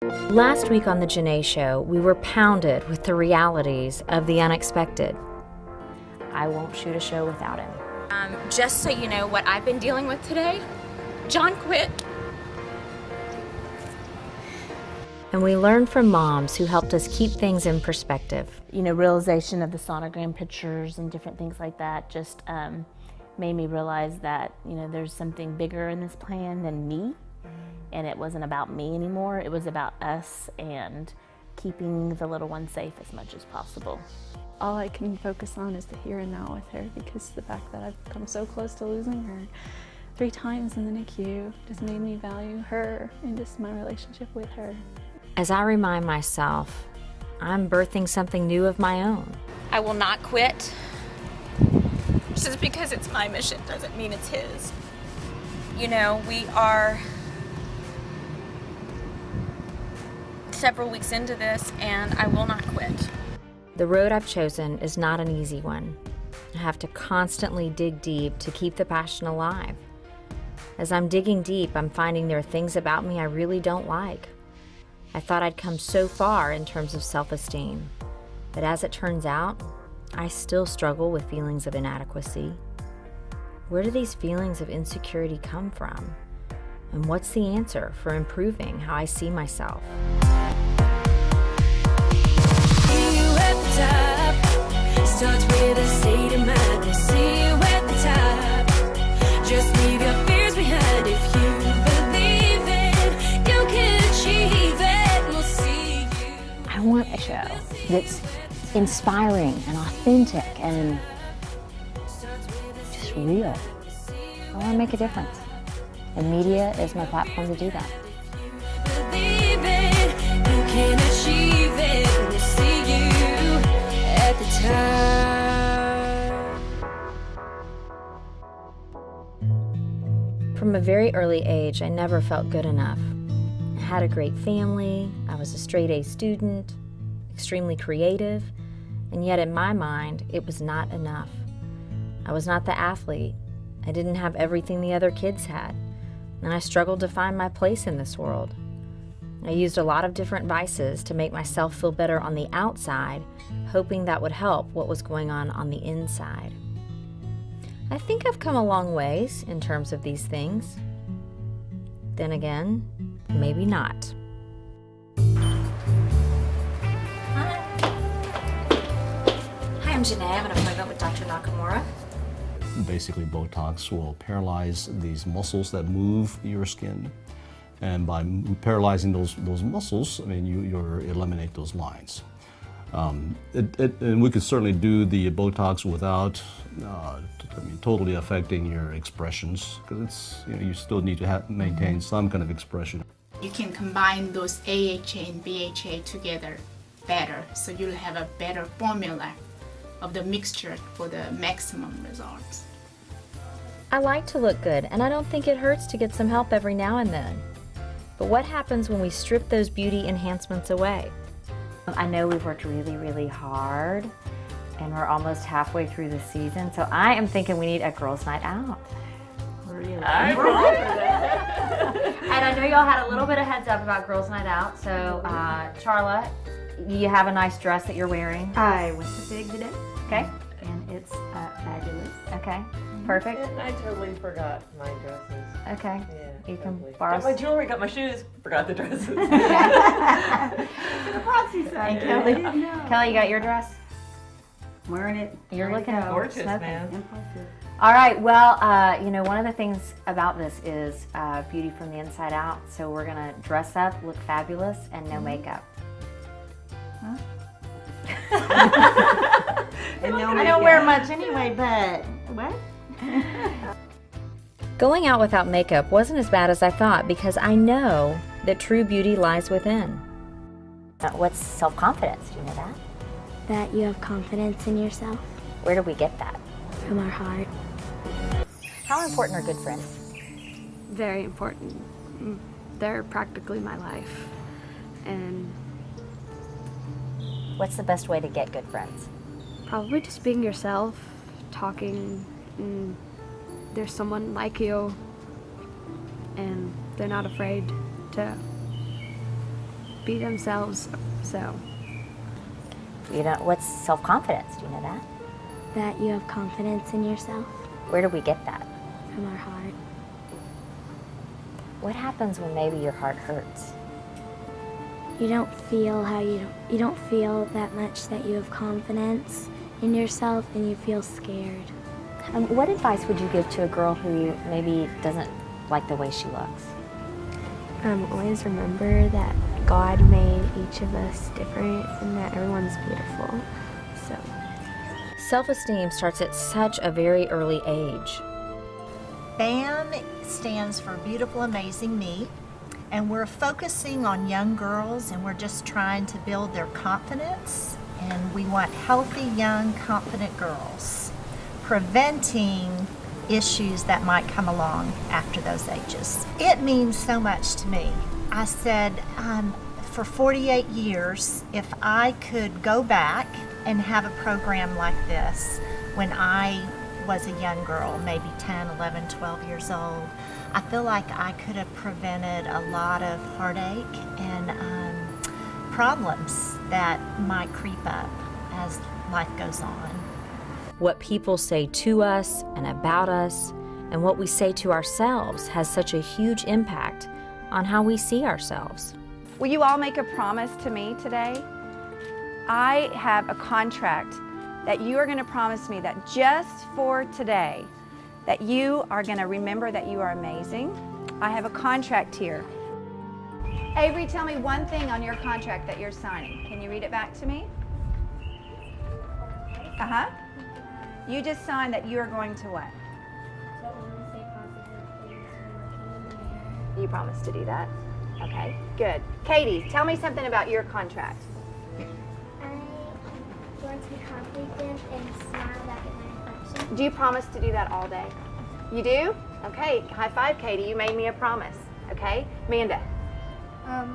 Last week on the Janeé Show, we were pounded with the realities of the unexpected. I won't shoot a show without him. Just so you know what I've been dealing with today, John quit. And we learned from moms who helped us keep things in perspective. You know, realization of the sonogram pictures and different things like that just made me realize that, you know, there's something bigger in this plan than me. And it wasn't about me anymore. It was about us and keeping the little one safe as much as possible. All I can focus on is the here and now with her, because the fact that I've come so close to losing her 3 times in the NICU just made me value her and just my relationship with her. As I remind myself, I'm birthing something new of my own. I will not quit. Just because it's my mission doesn't mean it's his. You know, we are several weeks into this, and I will not quit. The road I've chosen is not an easy one. I have to constantly dig deep to keep the passion alive. As I'm digging deep, I'm finding there are things about me I really don't like. I thought I'd come so far in terms of self-esteem, but as it turns out, I still struggle with feelings of inadequacy. Where do these feelings of insecurity come from? And what's the answer for improving how I see myself? Starts with a state of mind. I see you at the top. Just leave your fears behind. If you believe it, you can achieve it. We'll see you. I want a show that's inspiring and authentic and just real. I want to make a difference. And media is my platform to do that. Believe it, you can achieve it. We'll see you at the top. From a very early age, I never felt good enough. I had a great family, I was a straight A student, extremely creative, and yet in my mind, it was not enough. I was not the athlete. I didn't have everything the other kids had, and I struggled to find my place in this world. I used a lot of different vices to make myself feel better on the outside, hoping that would help what was going on the inside. I think I've come a long ways in terms of these things. Then again, maybe not. Hi, I'm Janeé. I have an appointment with Dr. Nakamura. Basically, Botox will paralyze these muscles that move your skin. And by paralyzing those muscles, I mean, you eliminate those lines. And we could certainly do the Botox without totally affecting your expressions, because it's, you know, you still need to maintain some kind of expression. You can combine those AHA and BHA together better, so you'll have a better formula of the mixture for the maximum results. I like to look good, and I don't think it hurts to get some help every now and then. But what happens when we strip those beauty enhancements away? I know we've worked really, really hard, and we're almost halfway through the season, so I am thinking we need a girls' night out. Really? And I know y'all had a little bit of heads up about girls' night out, so Charla, you have a nice dress that you're wearing. I went to FIG today, Okay. and it's fabulous. Okay. Perfect. And I totally forgot my dresses. Okay. Yeah, You can totally. borrow Got my jewelry, got my shoes, forgot the dresses. And Kelly, Kelly, you got your dress? Wearing it. You're ready to looking go. gorgeous, man. Impulsive. All right, well, you know, one of the things about this is beauty from the inside out. So we're gonna dress up, look fabulous, and no makeup. And I don't wear much anyway, but what? Going out without makeup wasn't as bad as I thought, because I know that true beauty lies within. What's self-confidence? Do you know that? That you have confidence in yourself. Where do we get that? From our heart. How important are good friends? Very important. They're practically my life. And What's the best way to get good friends? probably just being yourself, talking, and there's someone like you, and they're not afraid to be themselves. So You know, what's self-confidence? Do you know that? that you have confidence in yourself Where do we get that? from our heart. What happens when maybe your heart hurts? You don't feel you don't feel that much that you have confidence in yourself, and you feel scared. What advice would you give to a girl who maybe doesn't like the way she looks? Always remember that God made each of us different and that everyone's beautiful. So Self-esteem starts at such a very early age. BAM stands for Beautiful Amazing Me, and we're focusing on young girls, and we're just trying to build their confidence, and we want healthy, young, confident girls, preventing issues that might come along after those ages. It means so much to me. I said, for 48 years, if I could go back and have a program like this when I was a young girl, maybe 10, 11, 12 years old, I feel like I could have prevented a lot of heartache and problems that might creep up as life goes on. What people say to us and about us, and what we say to ourselves has such a huge impact on how we see ourselves. Will you all make a promise to me today? I have a contract that you are going to promise me that just for today, that you are going to remember that you are amazing. I have a contract here. Avery, tell me one thing on your contract that you're signing. Can you read it back to me? Uh-huh. You just signed that you are going to what? You promised to do that? Okay, good. Katie, tell me something about your contract. I want to be confident and smile back at my reflection. Do you promise to do that all day? You do? Okay, high five, Katie. You made me a promise. Okay, Amanda. Let's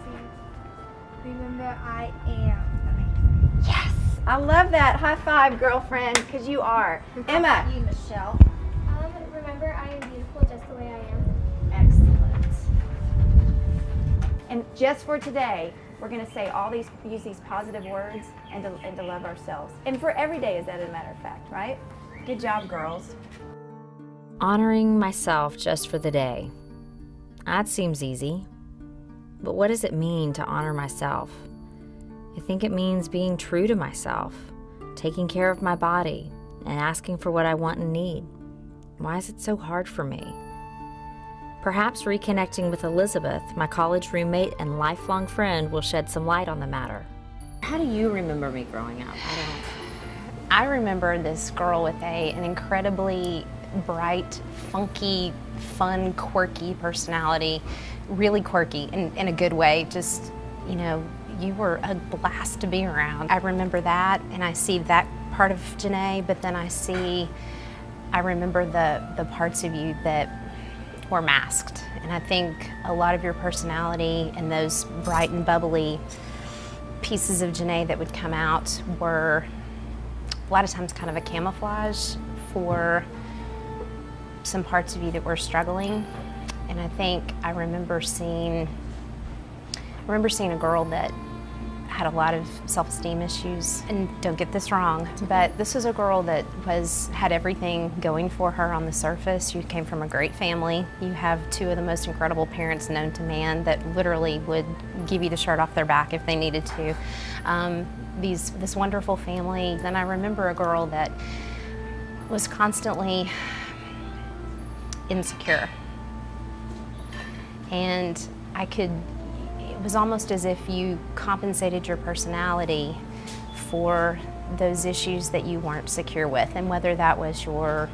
see. Remember, I am amazing. Yes, I love that. High five, girlfriend, because you are. Emma. You, Michelle. Remember, I am beautiful just the way I am. Excellent. And just for today, we're going to say use these positive words and to love ourselves. And for every day, is that a matter of fact, right? Good job, girls. Honoring myself just for the day. That seems easy. But what does it mean to honor myself? I think it means being true to myself, taking care of my body, and asking for what I want and need. Why is it so hard for me? Perhaps reconnecting with Elizabeth, my college roommate and lifelong friend, will shed some light on the matter. How do you remember me growing up? I remember this girl with an incredibly bright, funky, fun, quirky personality, really quirky in a good way. Just, you know, you were a blast to be around. I remember that, and I see that part of Janeé, but then I remember the parts of you that were masked. And I think a lot of your personality and those bright and bubbly pieces of Janeé that would come out were a lot of times kind of a camouflage for some parts of you that were struggling. And I think I remember seeing a girl that had a lot of self-esteem issues. And don't get this wrong, but this was a girl that had everything going for her on the surface. You came from a great family. You have two of the most incredible parents known to man that literally would give you the shirt off their back if they needed to. This wonderful family. Then I remember a girl that was constantly insecure. And it was almost as if you compensated your personality for those issues that you weren't secure with, and whether that was your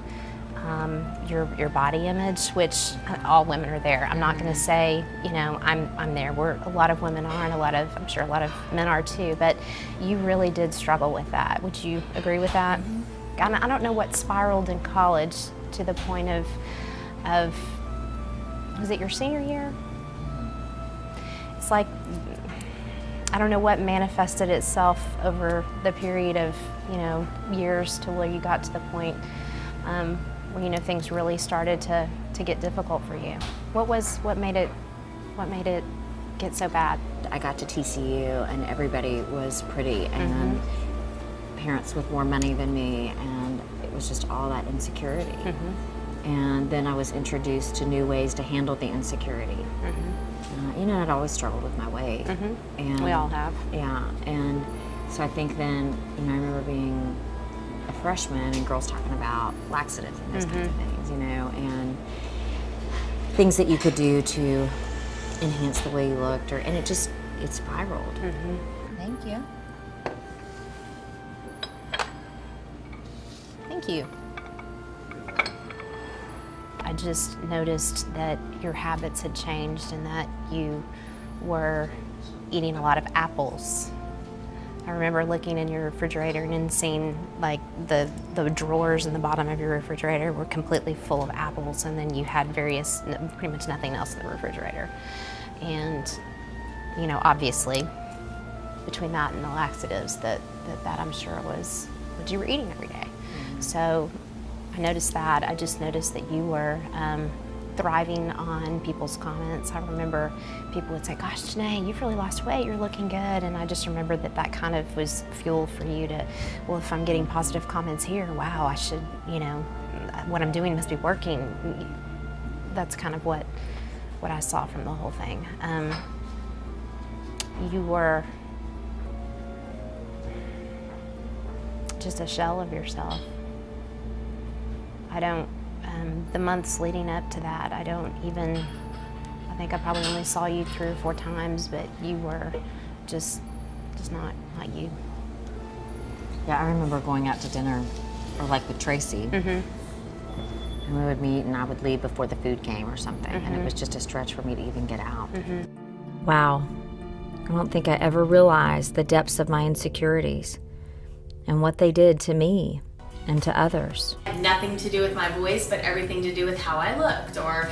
body image, which all women are there. I'm not going to say, you know, I'm there. A lot of women are, and I'm sure a lot of men are too. But you really did struggle with that. Would you agree with that? Mm-hmm. I don't know what spiraled in college to the point of was it your senior year? It's like, I don't know what manifested itself over the period of, you know, years to where you got to the point where, you know, things really started to get difficult for you. What made it get so bad? I got to TCU and everybody was pretty and parents with more money than me, and it was just all that insecurity. And then I was introduced to new ways to handle the insecurity. You know, I'd always struggled with my weight. And We all have. yeah, and so I think then, you know, I remember being a freshman and girls talking about laxatives and those kinds of things, you know, and things that you could do to enhance the way you looked, and it spiraled. Thank you. Thank you. I just noticed that your habits had changed and that you were eating a lot of apples. I remember looking in your refrigerator and seeing like the drawers in the bottom of your refrigerator were completely full of apples, and then you had pretty much nothing else in the refrigerator. And, you know, obviously, between that and the laxatives, that I'm sure was what you were eating every day. So I noticed that. I just noticed that you were thriving on people's comments. I remember people would say, gosh, Janeé, you've really lost weight, you're looking good. And I just remembered that kind of was fuel for you to, well, if I'm getting positive comments here, wow, I should, you know, what I'm doing must be working. That's kind of what I saw from the whole thing. You were just a shell of yourself. The months leading up to that, I think I probably only saw you 3 or 4 times, but you were just not you. Yeah, I remember going out to dinner, or like with Tracy, and we would meet and I would leave before the food came or something, and it was just a stretch for me to even get out. Wow. I don't think I ever realized the depths of my insecurities and what they did to me and to others. Nothing to do with my voice, but everything to do with how I looked, or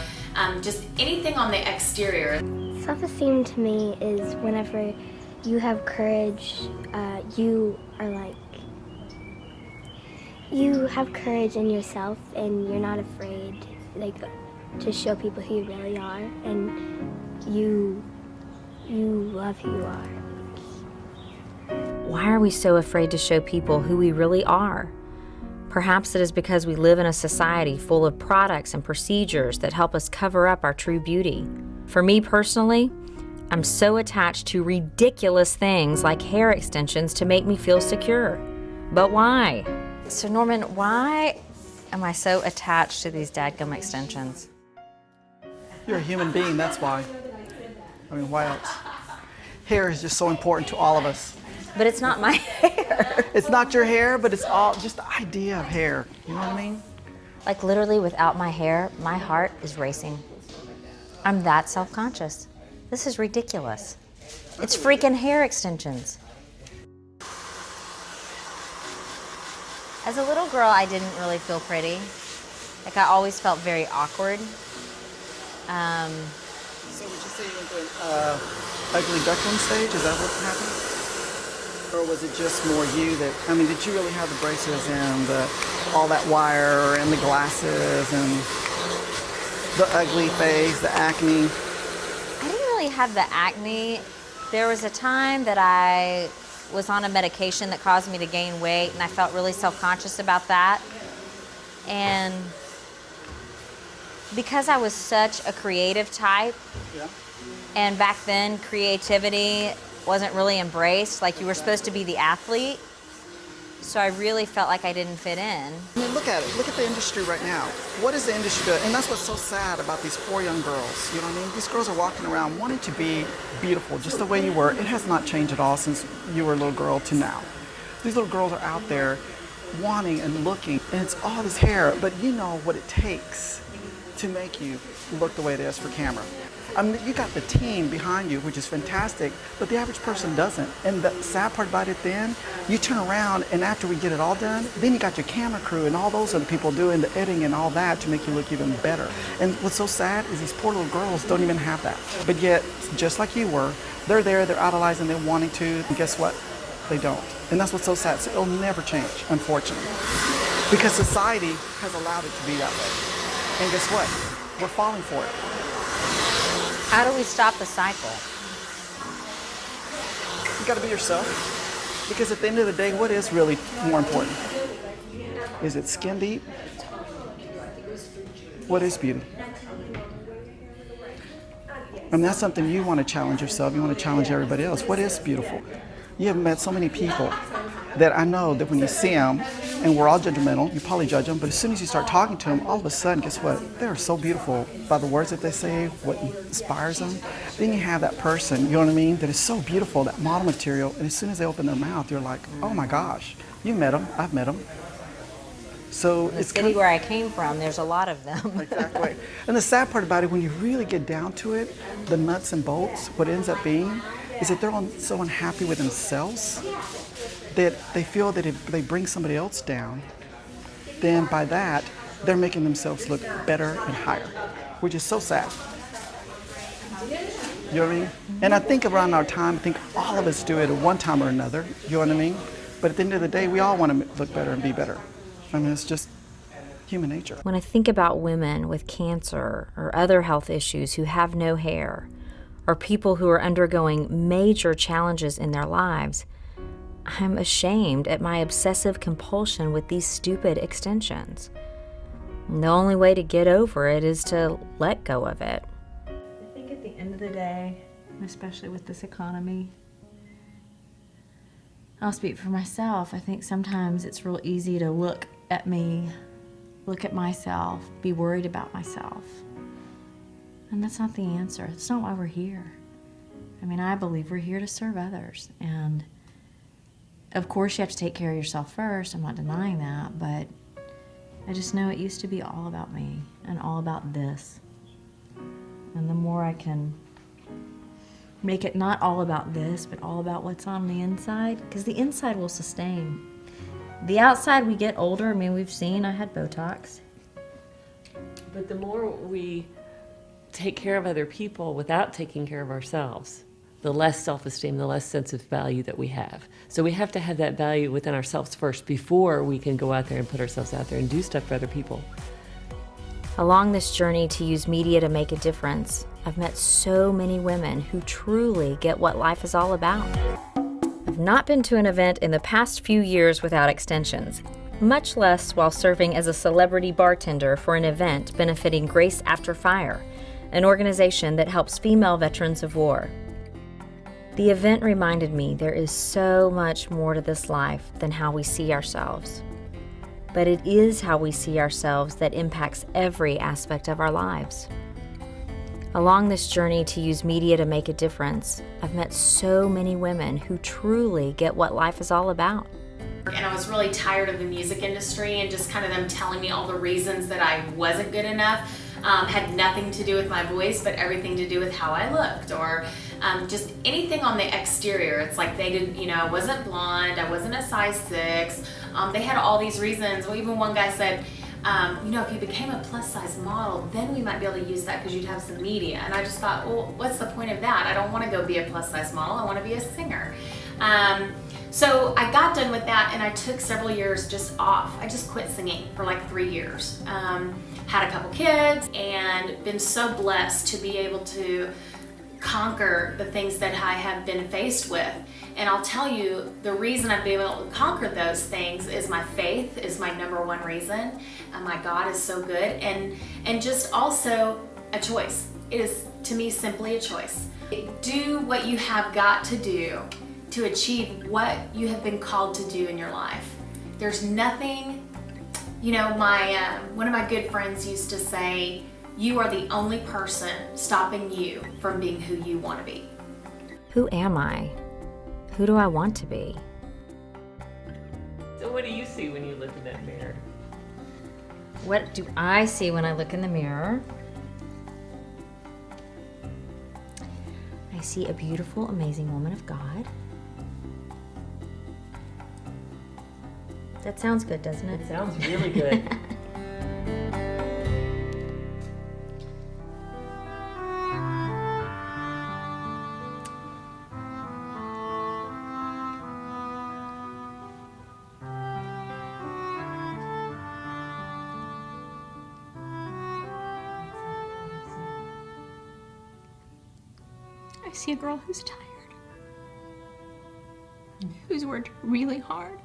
just anything on the exterior. Self-esteem to me is whenever you have courage, you have courage in yourself and you're not afraid to show people who you really are, and you love who you are. Why are we so afraid to show people who we really are? Perhaps it is because we live in a society full of products and procedures that help us cover up our true beauty. For me personally, I'm so attached to ridiculous things like hair extensions to make me feel secure. But why? So Norman, why am I so attached to these dadgum extensions? You're a human being, that's why. I mean, why else? Hair is just so important to all of us. But it's not my hair. It's not your hair, but it's all just the idea of hair. You know what I mean? Like literally without my hair, my heart is racing. I'm that self-conscious. This is ridiculous. It's freaking hair extensions. As a little girl, I didn't really feel pretty. Like I always felt very awkward. So would you say you went through an ugly duckling stage? Is that what happened? Or was it just more you that, I mean, did you really have the braces and all that wire and the glasses and the ugly face, the acne? I didn't really have the acne. There was a time that I was on a medication that caused me to gain weight, and I felt really self-conscious about that. And because I was such a creative type, and back then creativity wasn't really embraced, like you were supposed to be the athlete, so I really felt like I didn't fit in. I mean, look at it. Look at the industry right now. What is the industry doing? And that's what's so sad about these 4 young girls. You know what I mean? These girls are walking around wanting to be beautiful, just the way you were. It has not changed at all since you were a little girl to now. These little girls are out there wanting and looking, and it's all this hair, but you know what it takes to make you look the way it is for camera. I mean, you got the team behind you, which is fantastic, but the average person doesn't. And the sad part about it then, you turn around and after we get it all done, then you got your camera crew and all those other people doing the editing and all that to make you look even better. And what's so sad is these poor little girls don't even have that. But yet, just like you were, they're there, they're idolizing, they're wanting to, and guess what? They don't. And that's what's so sad. So it'll never change, unfortunately. Because society has allowed it to be that way. And guess what? We're falling for it. How do we stop the cycle? got to be yourself. Because at the end of the day, what is really more important? Is it skin deep? What is beauty? And that's something you want to challenge yourself. You want to challenge everybody else. What is beautiful? You have met so many people that I know that when you see them, and we're all judgmental, you probably judge them, but as soon as you start talking to them, all of a sudden, guess what? They're so beautiful by the words that they say, what inspires them. Then you have that person, you know what I mean, that is so beautiful, that model material, and as soon as they open their mouth, you're like, oh my gosh, you met them, I've met them. So The it's city where I came from, there's a lot of them. Exactly. And the sad part about it, when you really get down to it, the nuts and bolts, what ends up being, is that they're so unhappy with themselves that they feel that if they bring somebody else down, then by that, they're making themselves look better and higher, which is so sad. You know what I mean? And I think around our time, I think all of us do it at one time or another, you know what I mean? But at the end of the day, we all want to look better and be better. I mean, it's just human nature. When I think about women with cancer or other health issues who have no hair, or people who are undergoing major challenges in their lives, I'm ashamed at my obsessive compulsion with these stupid extensions. And the only way to get over it is to let go of it. I think at the end of the day, especially with this economy, I'll speak for myself. I think sometimes it's real easy to look at me, look at myself, be worried about myself. And that's not the answer. That's not why we're here. I mean, I believe we're here to serve others. And of course you have to take care of yourself first. I'm not denying that, but I just know it used to be all about me and all about this. And the more I can make it not all about this, but all about what's on the inside, because the inside will sustain. The outside, we get older. I mean, we've seen, I had Botox. But the more we take care of other people without taking care of ourselves, the less self-esteem, the less sense of value that we have. So we have to have that value within ourselves first before we can go out there and put ourselves out there and do stuff for other people. Along this journey to use media to make a difference, I've met so many women who truly get what life is all about. I've not been to an event in the past few years without extensions, much less while serving as a celebrity bartender for an event benefiting Grace After Fire, an organization that helps female veterans of war. The event reminded me there is so much more to this life than how we see ourselves. But it is how we see ourselves that impacts every aspect of our lives. Along this journey to use media to make a difference, I've met so many women who truly get what life is all about. And I was really tired of the music industry and just kind of them telling me all the reasons that I wasn't good enough. Had nothing to do with my voice, but everything to do with how I looked, or just anything on the exterior. It's like they didn't, I wasn't blonde, I wasn't a size 6. They had all these reasons. Well, even one guy said, if you became a plus size model, then we might be able to use that because you'd have some media. And I just thought, well, what's the point of that? I don't want to go be a plus size model. I want to be a singer. So I got done with that and I took several years just off. I just quit singing for like 3 years. Had a couple kids and been so blessed to be able to conquer the things that I have been faced with. And I'll tell you, the reason I've been able to conquer those things is my faith is my number one reason. And my God is so good. And just also a choice. It is, to me, simply a choice. Do what you have got to do to achieve what you have been called to do in your life. There's nothing, one of my good friends used to say, you are the only person stopping you from being who you want to be. Who am I? Who do I want to be? So what do you see when you look in that mirror? What do I see when I look in the mirror? I see a beautiful, amazing woman of God. That sounds good, doesn't it? It sounds really good. I see a girl who's tired. who's worked really hard.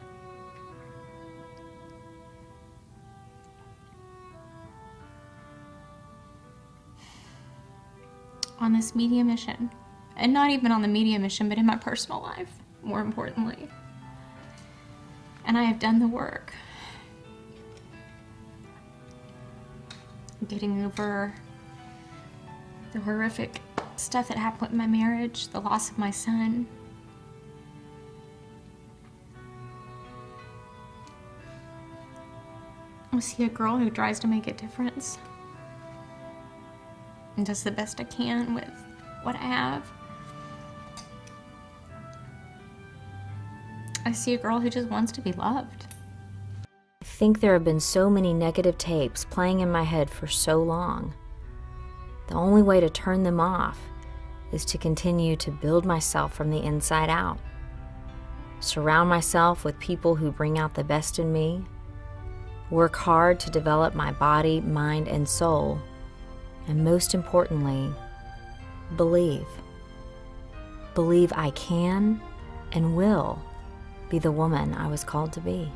On this media mission, and not even on the media mission, but in my personal life, more importantly. And I have done the work. Getting over the horrific stuff that happened with my marriage, the loss of my son. I see a girl who tries to make a difference and does the best I can with what I have. I see a girl who just wants to be loved. I think there have been so many negative tapes playing in my head for so long. The only way to turn them off is to continue to build myself from the inside out. Surround myself with people who bring out the best in me. Work hard to develop my body, mind, and soul. And most importantly, believe. Believe I can and will be the woman I was called to be.